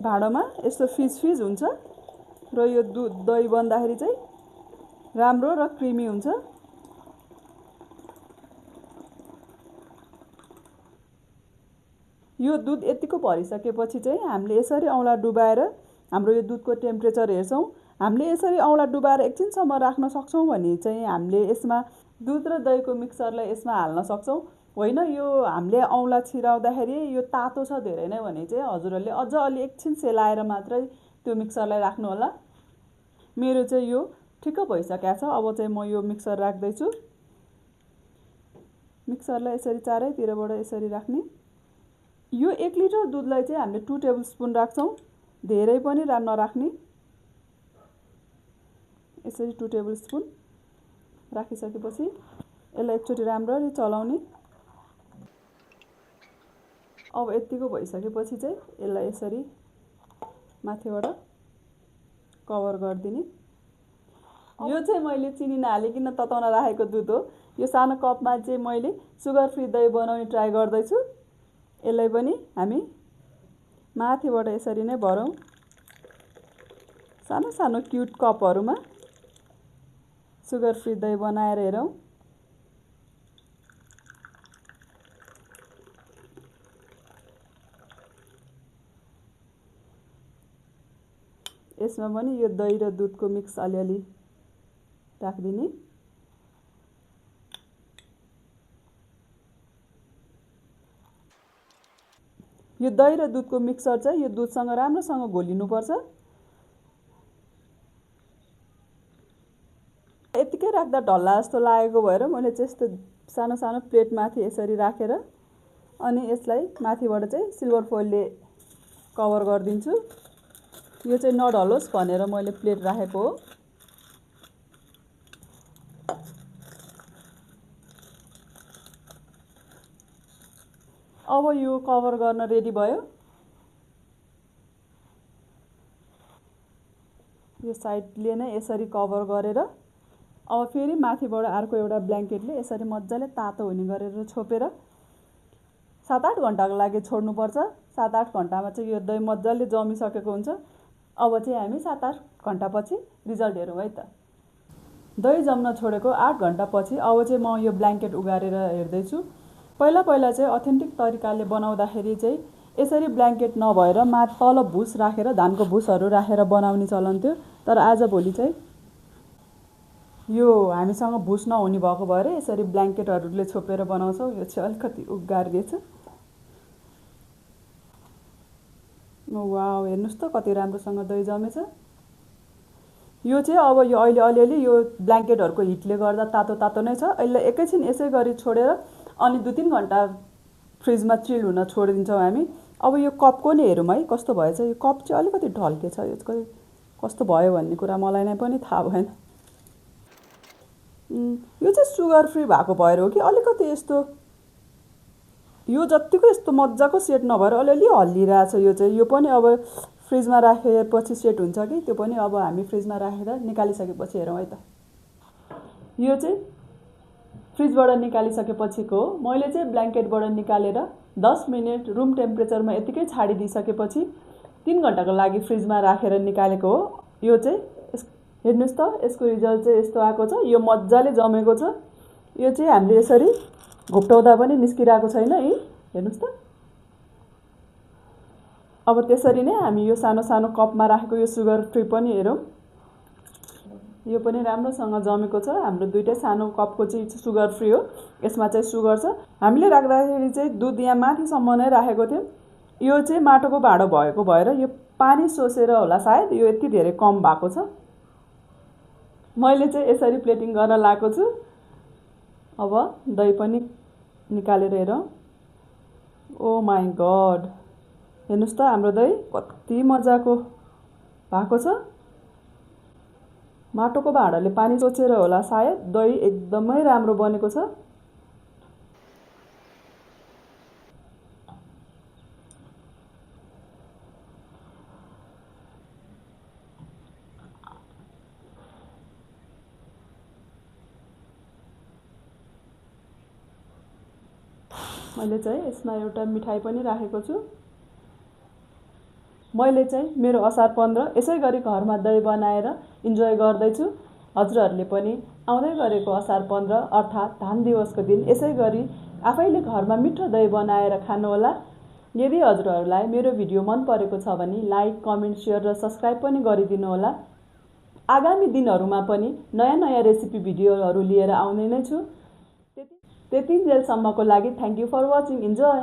भाँडोमा यस्तो फिज हुन्छ र यो दही बन्दाखेरि चाहिँ राम्रो र क्रिमी हुन्छ। यो दुध यतिको भरिसकेपछि चाहिँ हामीले यसरी औँला डुबाएर हाम्रो यो दुधको टेम्परेचर हेर्छौँ। हामीले यसरी औँला डुबाएर एकछिनसम्म राख्न सक्छौँ भने चाहिँ हामीले यसमा दुध र दहीको मिक्सरलाई यसमा हाल्न सक्छौँ। होइन यो हामीले औँला छिराउँदाखेरि यो तातो छ धेरै नै भने चाहिँ हजुरहरूले अझ अलि एकछिन सेलाएर मात्रै त्यो मिक्सरलाई राख्नुहोला। मेरो चाहिँ यो ठिक्क भइसकेको छ। अब चाहिँ म यो मिक्सर राख्दैछु। मिक्सरलाई यसरी चारैतिरबाट यसरी राख्ने। यो 1 लिटर दुधलाई चाहिँ हामीले 2 टेबल स्पुन राख्छौँ, धेरै पनि नराख्ने। यसरी 2 टेबल स्पुन राखिसकेपछि यसलाई एकचोटि राम्ररी चलाउने। अब यतिको भइसकेपछि चाहिँ यसलाई यसरी माथिबाट कभर गरिदिने। यो चाहिँ मैले चिनी नहालिकन तताउन राखेको दुध हो। यो सानो कपमा चाहिँ मैले सुगर फ्री दही बनाउने ट्राई गर्दैछु। यसलाई पनि हामी माथिबाट यसरी नै भरौँ, सानो सानो क्युट कपहरूमा सुगर फ्री दही बनाएर हेरौँ। यसमा पनि यो दही र दुधको मिक्स अलिअलि राखिदिने। यो दही र दुधको मिक्सर चाहिँ यो दुधसँग राम्रोसँग घोलिनुपर्छ। यतिकै राख्दा ढल्ला जस्तो लागेको भएर मैले चाहिँ यस्तो सानो सानो प्लेट माथि यसरी राखेर अनि यसलाई माथिबाट चाहिँ सिल्भर फोइलले कभर गरिदिन्छु। यो चाहिँ नढलोस् भनेर मैले प्लेट राखेको हो। अब यो कभर गर्न रेडी भयो। यो साइडले नै यसरी कभर गरेर अब फेरि माथिबाट अर्को एउटा ब्ल्याङ्केटले यसरी मजाले तातो हुने गरेर छोपेर 7-8 घन्टाको लागि छोड्नुपर्छ। 7-8 घन्टामा चाहिँ यो दही मजाले जमिसकेको हुन्छ। अब चाहिँ हामी 7-8 घन्टापछि रिजल्ट हेरौँ है त। दही जम्न छोडेको 8 घन्टापछि अब चाहिँ म यो ब्ल्याङ्केट उगारेर हेर्दैछु। पहिला चाहिँ अथेन्टिक तरिकाले बनाउँदाखेरि चाहिँ यसरी ब्ल्याङ्केट नभएर तल भुस राखेर धानको भुसहरू राखेर बनाउने चलन थियो। तर आजभोलि चाहिँ यो हामीसँग भुस नहुने भएको भएर यसरी ब्ल्याङ्केटहरूले छोपेर बनाउँछौँ। यो चाहिँ अलिकति उगारिदिएछ। वाउ, हेर्नुहोस् त कति राम्रोसँग दही जमेछ। यो चाहिँ अब यो अहिले अलिअलि यो ब्ल्याङ्केटहरूको हिटले गर्दा तातो तातो नै छ। यसलाई एकैछिन यसै गरी छोडेर अनि 2-3 घन्टा फ्रिजमा चिल हुन छोडिदिन्छौँ हामी। अब यो कपको नि हेरौँ है कस्तो भएछ। यो कप चाहिँ अलिकति ढल्के छ। यो कस्तो भयो भन्ने कुरा मलाई नै पनि थाहा भएन। यो चाहिँ सुगर फ्री भएको भएर हो कि अलिकति यस्तो यो जतिको यस्तो मजाको सेट नभएर अलिअलि हल्लिरहेछ। यो चाहिँ यो पनि अब फ्रिजमा राखेपछि सेट हुन्छ कि त्यो पनि अब हामी फ्रिजमा राखेर निकालिसकेपछि हेरौँ है त। यो चाहिँ फ्रिजबाट निकालिसकेपछिको हो। मैले चाहिँ ब्ल्याङ्केटबाट निकालेर 10 मिनट रुम टेम्परेचरमा यतिकै छाडिदिइसकेपछि 3 घन्टाको लागि फ्रिजमा राखेर निकालेको हो। यो चाहिँ हेर्नुहोस् त यसको रिजल्ट चाहिँ यस्तो आएको छ। यो मजाले जमेको छ। यो चाहिँ हामीले यसरी घोप्टाउँदा पनि निस्किरहेको छैन है, हेर्नुहोस् त। अब त्यसरी नै हामी यो सानो सानो कपमा राखेको यो सुगर फ्री पनि हेरौँ। यो पनि राम्रोसँग जमेको छ। हाम्रो दुईटै सानो कपको चाहिँ सुगर फ्री हो। यसमा चाहिँ सुगर छ। हामीले राख्दाखेरि चाहिँ दुध यहाँ माथिसम्म नै राखेको थियौँ। यो चाहिँ माटोको भाँडो भएको भएर यो पानी सोसेर होला सायद यो यति धेरै कम भएको छ। मैले चाहिँ यसरी प्लेटिङ गर्न लगाएको छु। अब दही पनि निकालेर हेरौँ। ओ माई गड, हेर्नुहोस् त हाम्रो दही कति मजाको भएको छ। माटोको भाँडाले पानी सोचेर होला सायद दही एकदमै राम्रो बनेको छ। मैले चाहिँ यसमा एउटा मिठाई पनि राखेको छु। मैले चाहिँ मेरो असार 15 यसै गरी घरमा दही बनाएर इन्जोय गर्दैछु। हजुरहरूले पनि आउँदै गरेको असार 15 अर्थात् धान दिवसको दिन यसै गरी आफैले घरमा मिठो दही बनाएर खानुहोला। यदि हजुरहरूलाई मेरो भिडियो मन परेको छ भने लाइक, कमेन्ट, सेयर र सब्सक्राइब पनि गरिदिनु होला। आगामी दिनहरूमा पनि नयाँ रेसिपी भिडियोहरू लिएर आउने नै छु। त्यतिन्जेलसम्मको लागि thank you for watching. Enjoy.